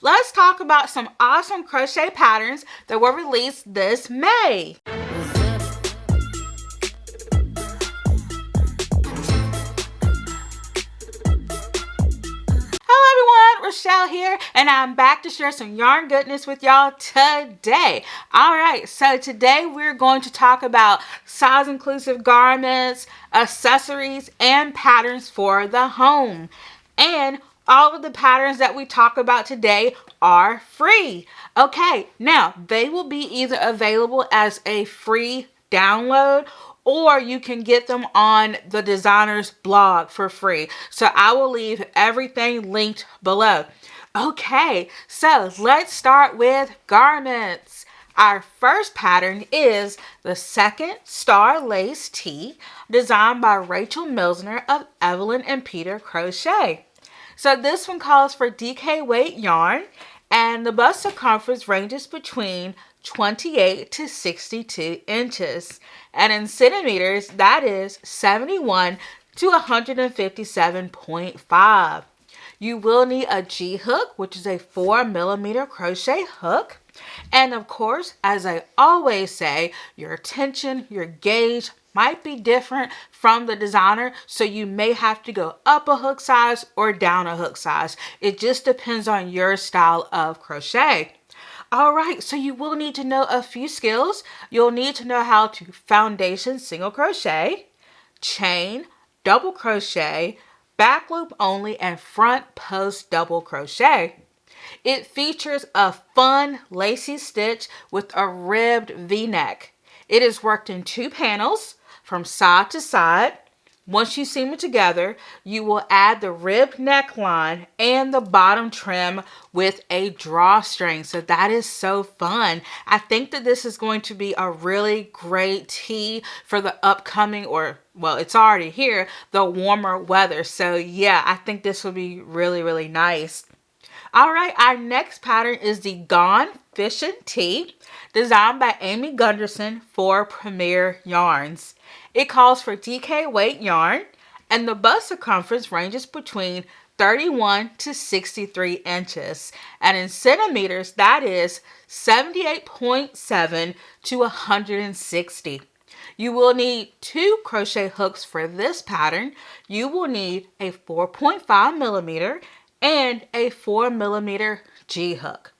Let's talk about some awesome crochet patterns that were released this May. Rochelle here, and I'm back to share some yarn goodness with y'all today. Alright, so today we're going to talk about size inclusive garments, accessories, and patterns for the home. And all of the patterns that we talk about today are free. Okay, now they will be either available as a free download, or you can get them on the designer's blog for free. So I will leave everything linked below. Okay, so let's start with garments. Our first pattern is the second Star Lace Tee, designed by Rachel Milsner of Evelyn and Peter Crochet. So this one calls for DK weight yarn, and the bust circumference ranges between 28 to 62 inches. And in centimeters, that is 71 to 157.5. You will need a G hook, which is a 4mm crochet hook. And of course, as I always say, your tension, your gauge might be different from the designer, so you may have to go up a hook size or down a hook size. It just depends on your style of crochet. Alright, so you will need to know a few skills. You'll need to know how to foundation single crochet, chain, double crochet, back loop only, and front post double crochet. It features a fun lacy stitch with a ribbed V-neck. It is worked in 2 panels from side to side. Once you seam it together, you will add the ribbed neckline and the bottom trim with a drawstring. So that is so fun. I think that this is going to be a really great tee for the upcoming, or well, it's already here, the warmer weather. So yeah, I think this will be really, really nice. All right, our next pattern is the Gone Fishin Tee, designed by Amy Gunderson for Premier Yarns. It calls for DK weight yarn, and the bust circumference ranges between 31 to 63 inches. And in centimeters, that is 78.7 to 160. You will need 2 crochet hooks for this pattern. You will need a 4.5mm and a 4mm G hook.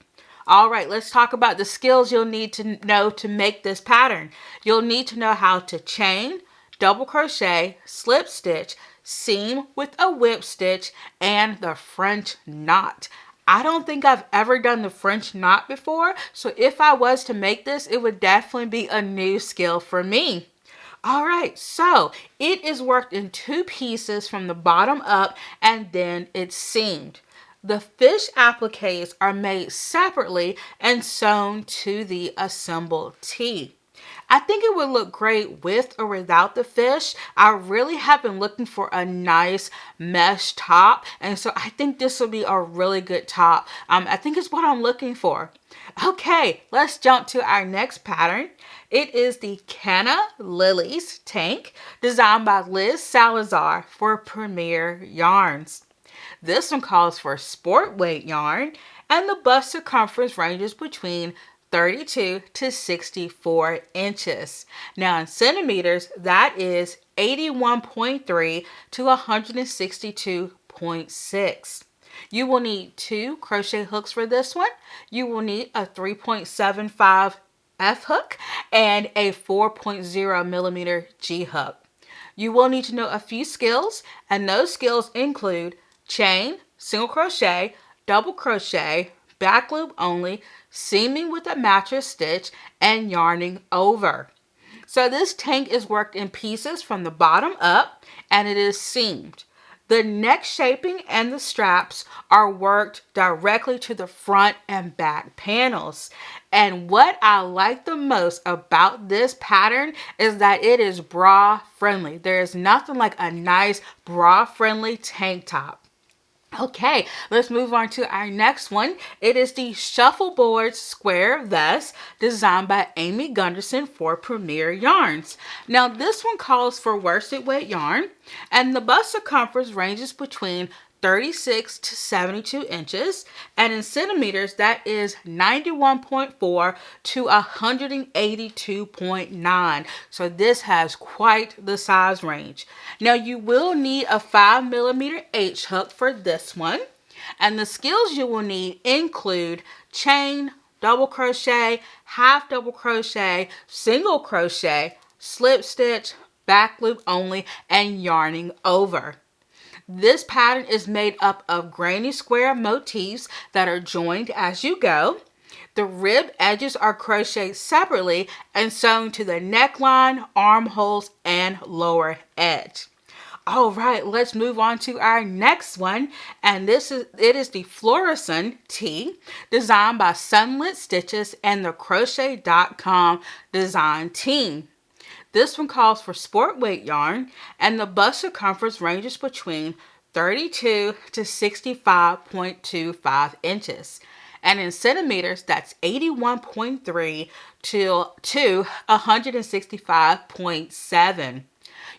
All right, let's talk about the skills you'll need to know to make this pattern. You'll need to know how to chain, double crochet, slip stitch, seam with a whip stitch, and the French knot. I don't think I've ever done the French knot before, so if I was to make this, it would definitely be a new skill for me. All right, so it is worked in 2 pieces from the bottom up, and then it's seamed. The fish appliques are made separately and sewn to the assembled tee. I think it would look great with or without the fish. I really have been looking for a nice mesh top, and so I think this will be a really good top. I think it's what I'm looking for. Okay, let's jump to our next pattern. It is the Canna Lillies tank, designed by Liz Salazar for Premier Yarns. This one calls for sport weight yarn, and the bust circumference ranges between 32 to 64 inches. Now in centimeters, that is 81.3 to 162.6. You will need 2 crochet hooks for this one. You will need a 3.75 F hook and a 4.0mm G hook. You will need to know a few skills, and those skills include chain, single crochet, double crochet, back loop only, seaming with a mattress stitch, and yarning over. So this tank is worked in pieces from the bottom up, and it is seamed. The neck shaping and the straps are worked directly to the front and back panels. And what I like the most about this pattern is that it is bra friendly. There is nothing like a nice bra friendly tank top. Okay, let's move on to our next one. It is the Shuffleboard Square Vest, designed by Amy Gunderson for Premier Yarns. Now, this one calls for worsted weight yarn, and the bust circumference ranges between 36 to 72 inches, and in centimeters, that is 91.4 to 182.9. So this has quite the size range. Now you will need a 5mm H hook for this one, and the skills you will need include chain, double crochet, half double crochet, single crochet, slip stitch, back loop only, and yarning over. This pattern is made up of granny square motifs that are joined as you go. The ribbed edges are crocheted separately and sewn to the neckline, armholes, and lower edge. All right, let's move on to our next one, and it is the Floraison Tee, designed by Sunlit Stitches and the Crochet.com design team. This one calls for sport weight yarn, and the bust circumference ranges between 32 to 65.25 inches. And in centimeters, that's 81.3 to 165.7.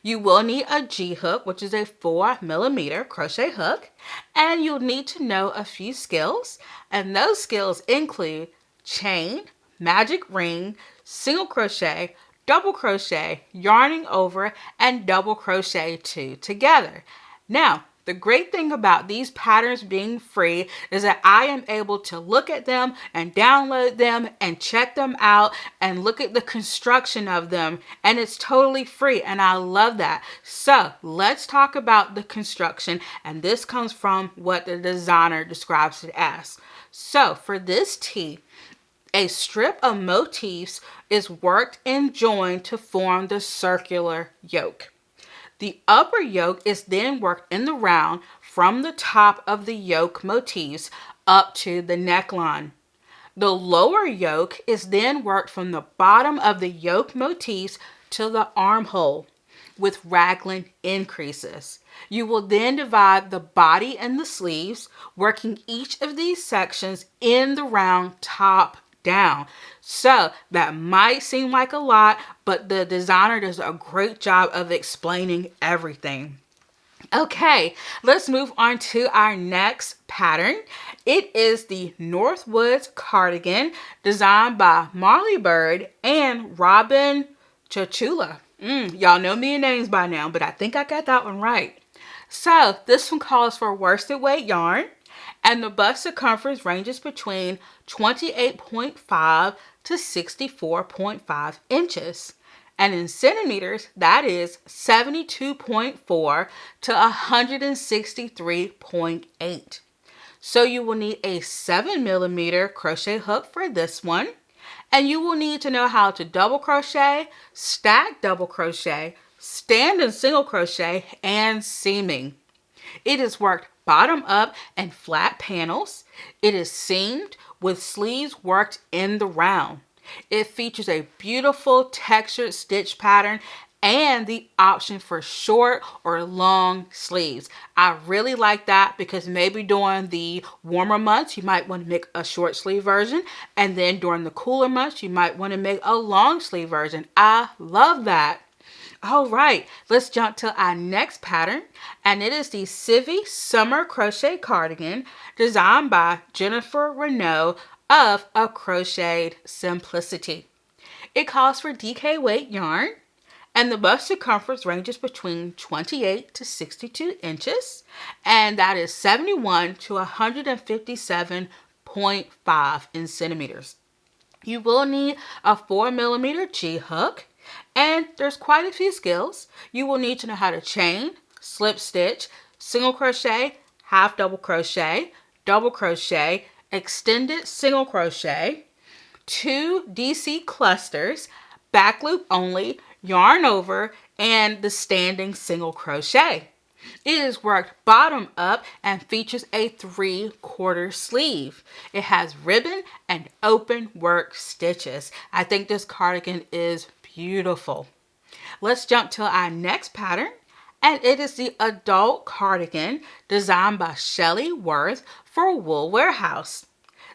You will need a G hook, which is a 4mm crochet hook, and you'll need to know a few skills, and those skills include chain, magic ring, single crochet, double crochet, yarning over, and double crochet 2 together. Now, the great thing about these patterns being free is that I am able to look at them and download them and check them out and look at the construction of them, and it's totally free, and I love that. So let's talk about the construction, and this comes from what the designer describes it as. So for this tee, a strip of motifs is worked and joined to form the circular yoke. The upper yoke is then worked in the round from the top of the yoke motifs up to the neckline. The lower yoke is then worked from the bottom of the yoke motifs to the armhole with raglan increases. You will then divide the body and the sleeves, working each of these sections in the round top down. So that might seem like a lot, but the designer does a great job of explaining everything. Okay, let's move on to our next pattern. It is the Northwoods Cardigan, designed by Marley Bird and Robin Chachula. Y'all know me in names by now, but I think I got that one right. So this one calls for worsted weight yarn, and the bust circumference ranges between 28.5 to 64.5 inches. And in centimeters, that is 72.4 to 163.8. So you will need a 7mm crochet hook for this one. And you will need to know how to double crochet, stack double crochet, stand and single crochet, and seaming. It is worked bottom up and flat panels. It is seamed with sleeves worked in the round. It features a beautiful textured stitch pattern and the option for short or long sleeves. I really like that because maybe during the warmer months, you might want to make a short sleeve version. And then during the cooler months, you might want to make a long sleeve version. I love that. All right, let's jump to our next pattern, and it is the Suvi Summer Crochet Cardigan, designed by Jennifer Renaud of A Crocheted Simplicity. It calls for DK weight yarn, and the bust circumference ranges between 28 to 62 inches, and that is 71 to 157.5 in centimeters. You will need a 4mm G hook, and there's quite a few skills. You will need to know how to chain, slip stitch, single crochet, half double crochet, double crochet, extended single crochet, 2 DC clusters, back loop only, yarn over, and the standing single crochet. It is worked bottom up and features a 3/4 sleeve. It has ribbon and open work stitches. I think this cardigan is beautiful. Let's jump to our next pattern, and it is the adult cardigan designed by Shelley Worth for Wool Warehouse.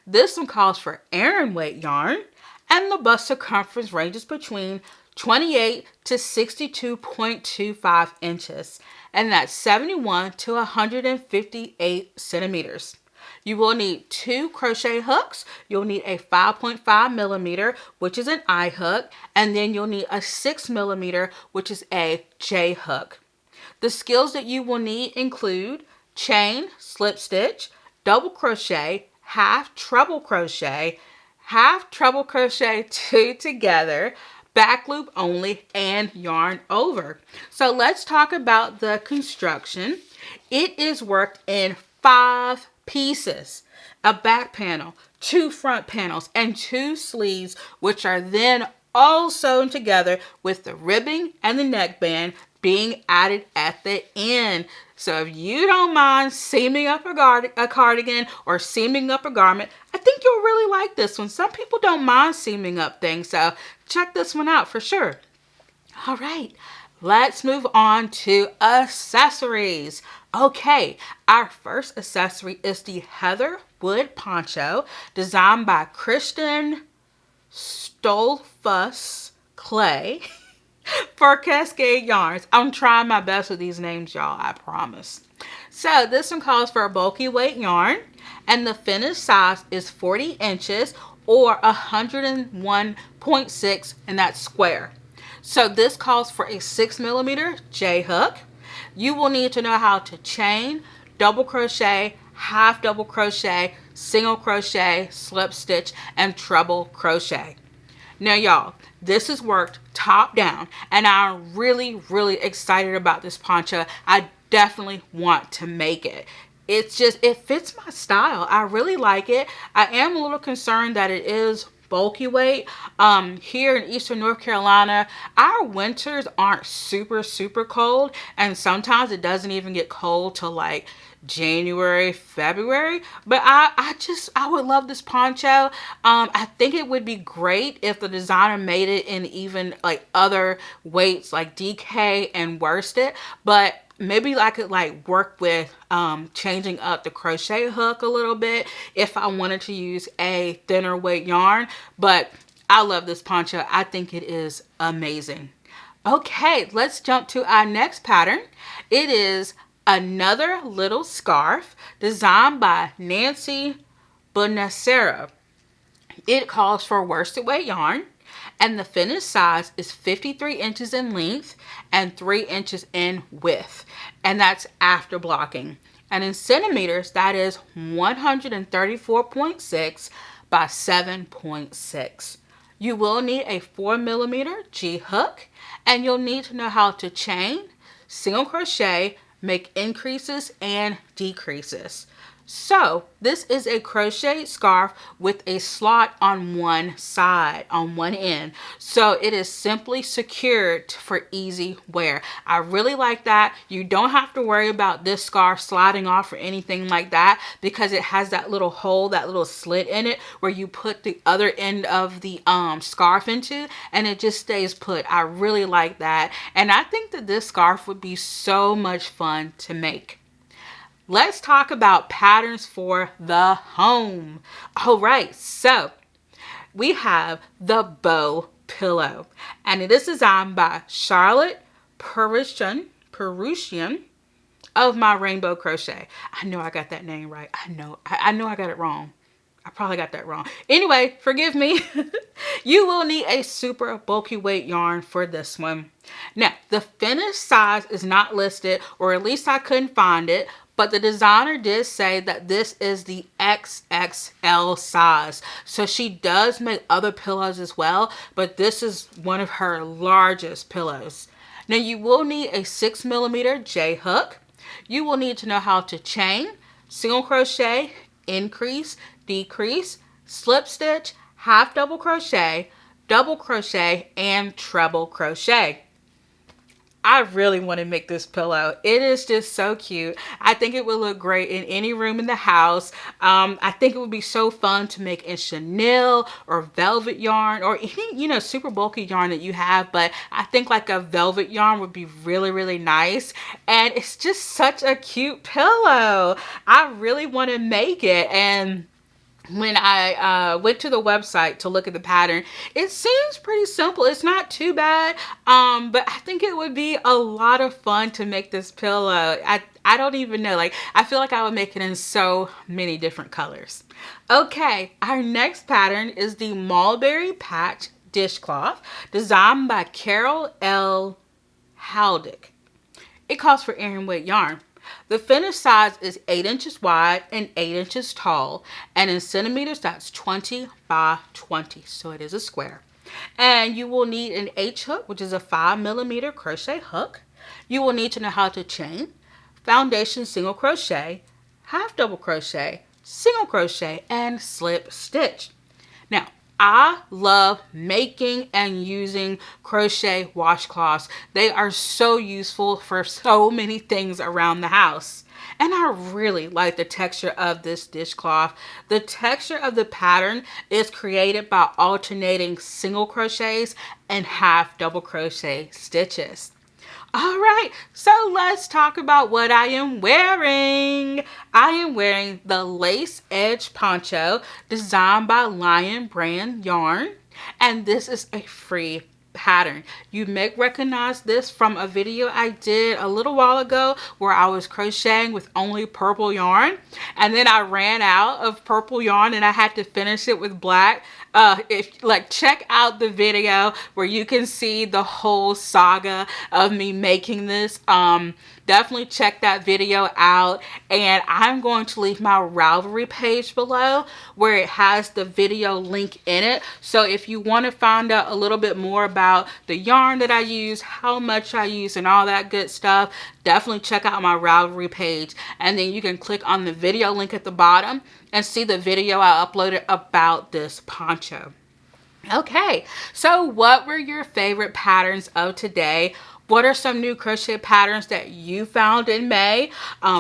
This one calls for Aran weight yarn, and the bust circumference ranges between 28 to 62.25 inches, and that's 71 to 158 centimeters. You will need 2 crochet hooks. You'll need a 5.5 millimeter, which is an I hook, and then you'll need a 6 millimeter, which is a J hook. The skills that you will need include chain, slip stitch, double crochet, half treble crochet, 2 together, back loop only, and yarn over. So let's talk about the construction. It is worked in 5 pieces: a back panel, 2 front panels, and 2 sleeves, which are then all sewn together with the ribbing and the neckband being added at the end. So if you don't mind seaming up a cardigan or seaming up a garment, I think you'll really like this one. Some people don't mind seaming up things, so check this one out for sure. All right, let's move on to accessories. Okay, our first accessory is the Heatherwood Poncho, designed by Kristen Stolfuss Clay for Cascade Yarns. I'm trying my best with these names, y'all, I promise. So this one calls for a bulky weight yarn, and the finished size is 40 inches or 101.6, and that's square. So this calls for a 6 millimeter J hook. You will need to know how to chain, double crochet, half double crochet, single crochet, slip stitch, and treble crochet. Now y'all, this is worked top down, and I'm really excited about this poncho. I definitely want to make it. It fits my style. I really like it. I am a little concerned that it is bulky weight. Here in Eastern North Carolina, our winters aren't super cold, and sometimes it doesn't even get cold till like January, February. But I would love this poncho. I think it would be great if the designer made it in even like other weights like DK and worsted, but maybe I could like work with changing up the crochet hook a little bit if I wanted to use a thinner weight yarn. But I love this poncho. I think it is amazing. Okay, let's jump to our next pattern. It is another little scarf designed by Nancy Bonacera. It calls for worsted weight yarn, and the finished size is 53 inches in length and 3 inches in width, and that's after blocking. And in centimeters, that is 134.6 by 7.6. You will need a 4 millimeter G hook, and you'll need to know how to chain, single crochet, make increases and decreases. So this is a crochet scarf with a slot on one side, on one end. So it is simply secured for easy wear. I really like that. You don't have to worry about this scarf sliding off or anything like that, because it has that little hole, that little slit in it where you put the other end of the scarf into, and it just stays put. I really like that. And I think that this scarf would be so much fun to make. Let's talk about patterns for the home. All right, so we have the bow pillow, and it is designed by Charlotte Perusian of My Rainbow Crochet. I know I got that name right. I know I got it wrong. I probably got that wrong. Anyway, forgive me. You will need a super bulky weight yarn for this one. Now, the finished size is not listed, or at least I couldn't find it, but the designer did say that this is the XXL size. So she does make other pillows as well, but this is one of her largest pillows. Now you will need a 6 millimeter J hook. You will need to know how to chain, single crochet, increase, decrease, slip stitch, half double crochet, and treble crochet. I really want to make this pillow. It is just so cute. I think it would look great in any room in the house. I think it would be so fun to make in chenille or velvet yarn, or any, super bulky yarn that you have. But I think like a velvet yarn would be really nice. And it's just such a cute pillow. I really want to make it. And when I went to the website to look at the pattern, it seems pretty simple. It's not too bad, but I think it would be a lot of fun to make this pillow. I don't even know. Like, I feel like I would make it in so many different colors. Okay, our next pattern is the Mulberry Patch Dishcloth, designed by Carol L. Haldick. It calls for Aran weight yarn. The finished size is 8 inches wide and 8 inches tall, and in centimeters that's 20 by 20, so it is a square. And you will need an H hook, which is a 5mm crochet hook. You will need to know how to chain, foundation single crochet, half double crochet, single crochet, and slip stitch. Now, I love making and using crochet washcloths. They are so useful for so many things around the house. And I really like the texture of this dishcloth. The texture of the pattern is created by alternating single crochets and half double crochet stitches. All right, so let's talk about what I am wearing. I am wearing the lace edge poncho designed by Lion Brand Yarn, and this is a free pattern. You may recognize this from a video I did a little while ago where I was crocheting with only purple yarn, and then I ran out of purple yarn and I had to finish it with black. Check out the video where you can see the whole saga of me making this. Definitely check that video out, and I'm going to leave my Ravelry page below where it has the video link in it. So if you want to find out a little bit more about the yarn that I use, how much I use, and all that good stuff, definitely check out my Ravelry page, and then you can click on the video link at the bottom and see the video I uploaded about this poncho. Okay, so what were your favorite patterns of today? What are some new crochet patterns that you found in May?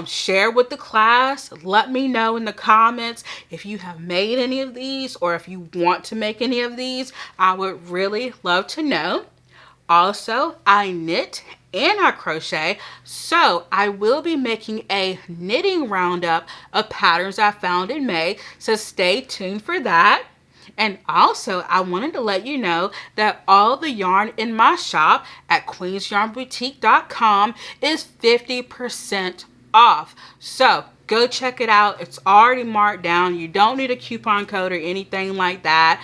Share with the class. Let me know in the comments if you have made any of these or if you want to make any of these. I would really love to know. Also, I knit and I crochet, so I will be making a knitting roundup of patterns I found in May, so stay tuned for that. And also, I wanted to let you know that all the yarn in my shop at QueensYarnBoutique.com is 50% off. So go check it out. It's already marked down. You don't need a coupon code or anything like that.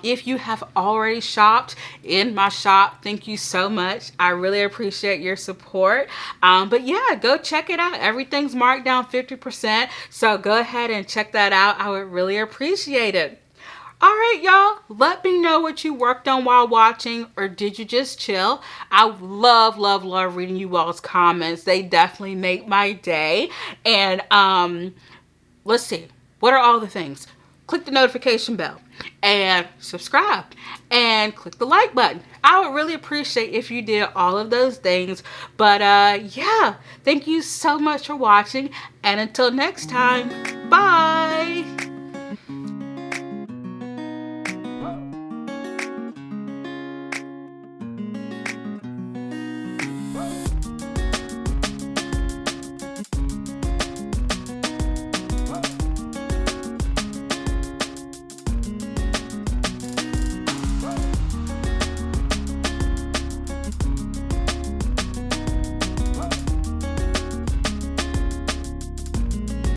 If you have already shopped in my shop, thank you so much. I really appreciate your support. But yeah, go check it out. Everything's marked down 50%. So go ahead and check that out. I would really appreciate it. All right, y'all, let me know what you worked on while watching, or did you just chill? I love reading you all's comments. They definitely make my day. And let's see, what are all the things? Click the notification bell and subscribe and click the like button. I would really appreciate if you did all of those things. But yeah, thank you so much for watching, and until next time, bye.